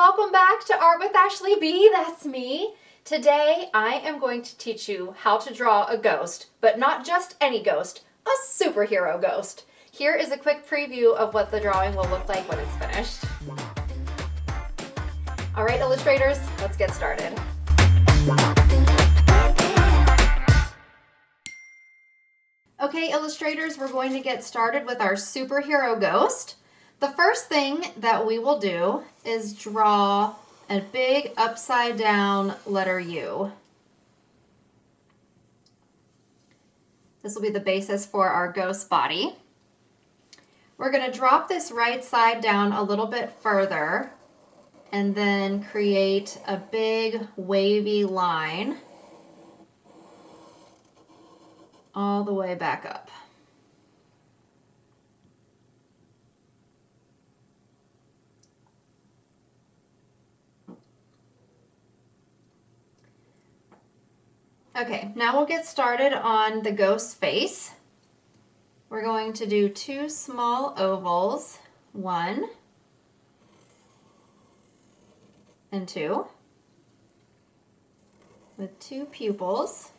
welcome back to Art with Ashley B. That's me. Today I am going to teach you how to draw a ghost, but not just any ghost, a superhero ghost. Here is a quick preview of what the drawing will look like when it's finished. All right, illustrators, let's get started. Okay, illustrators, we're going to get started with our superhero ghost. The first thing that we will do is draw a big upside down letter U. This will be the basis for our ghost body. We're going to drop this right side down a little bit further and then create a big wavy line all the way back up. Okay, now we'll get started on the ghost face. We're going to do two small ovals, 1 and 2, with 2 pupils,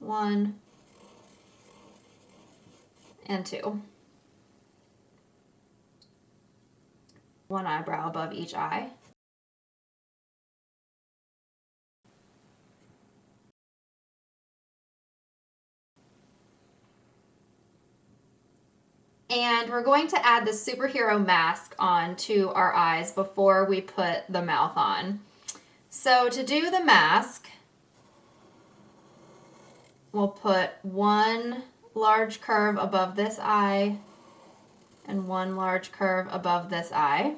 1 and 2. 1 eyebrow above each eye. And we're going to add the superhero mask onto our eyes before we put the mouth on. So to do the mask, we'll put 1 large curve above this eye and 1 large curve above this eye.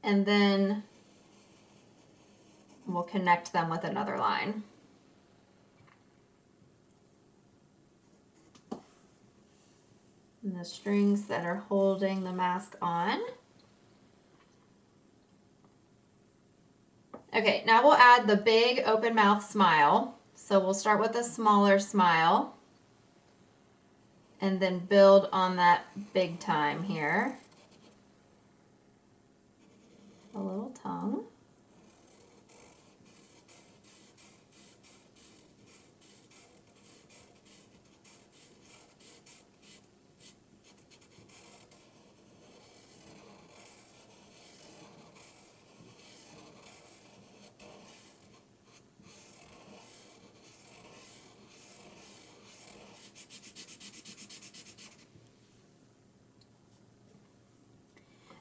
And then we'll connect them with another line. And the strings that are holding the mask on. Okay, now we'll add the big open mouth smile. So we'll start with a smaller smile and then build on that big time here. A little tongue.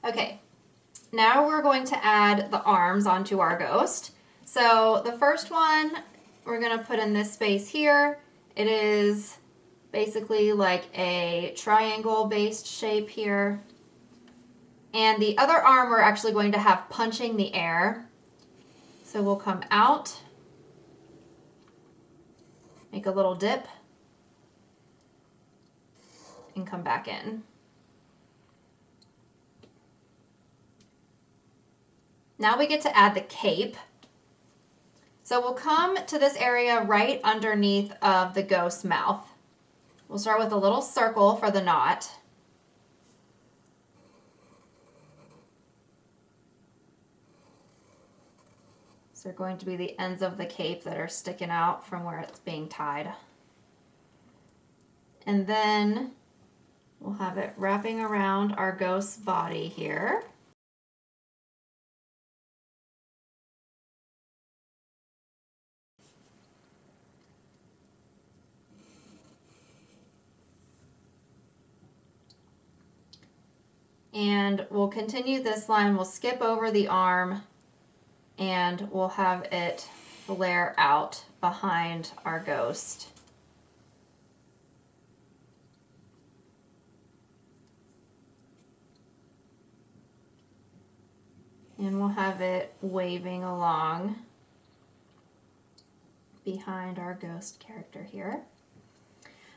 Okay, now we're going to add the arms onto our ghost. So the first one we're going to put in this space here. It is basically like a triangle based shape here. And the other arm we're actually going to have punching the air. So we'll come out, make a little dip, and come back in. Now we get to add the cape. So we'll come to this area right underneath of the ghost's mouth. We'll start with a little circle for the knot. So they're going to be the ends of the cape that are sticking out from where it's being tied. And then we'll have it wrapping around our ghost's body here. And we'll continue this line, we'll skip over the arm, and we'll have it flare out behind our ghost. And we'll have it waving along behind our ghost character here.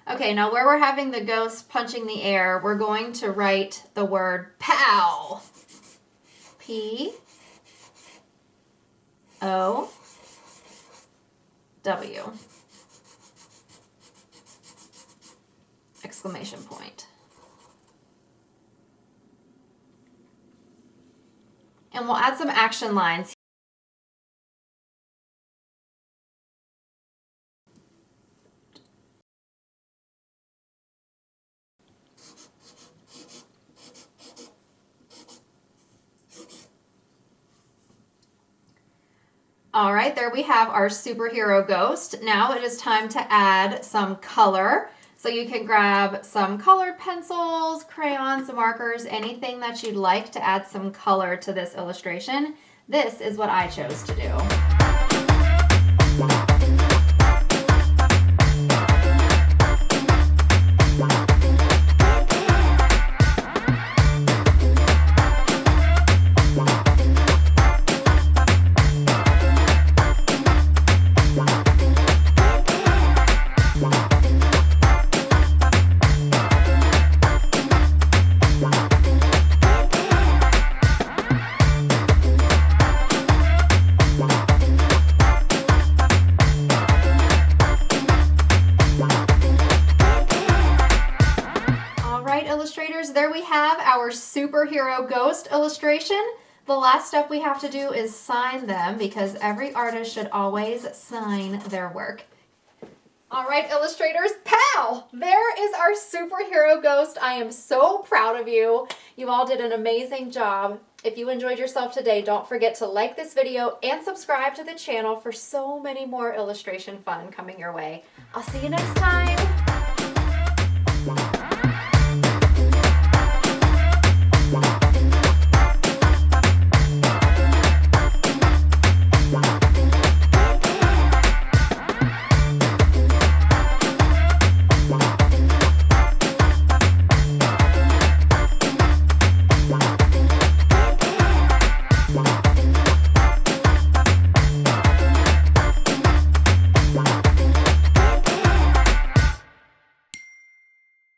Okay, now where we're having the ghost punching the air, we're going to write the word POW. P-O-W. exclamation point. And we'll add some action lines. All right, there we have our superhero ghost. Now it is time to add some color. So you can grab some colored pencils, crayons, markers, anything that you'd like to add some color to this illustration. This is what I chose to do. Illustrators, there we have our superhero ghost illustration. The last step we have to do is sign them because every artist should always sign their work. All right, illustrators, pow! There is our superhero ghost. I am so proud of you. You all did an amazing job. If you enjoyed yourself today, don't forget to like this video and subscribe to the channel for so many more illustration fun coming your way. I'll see you next time.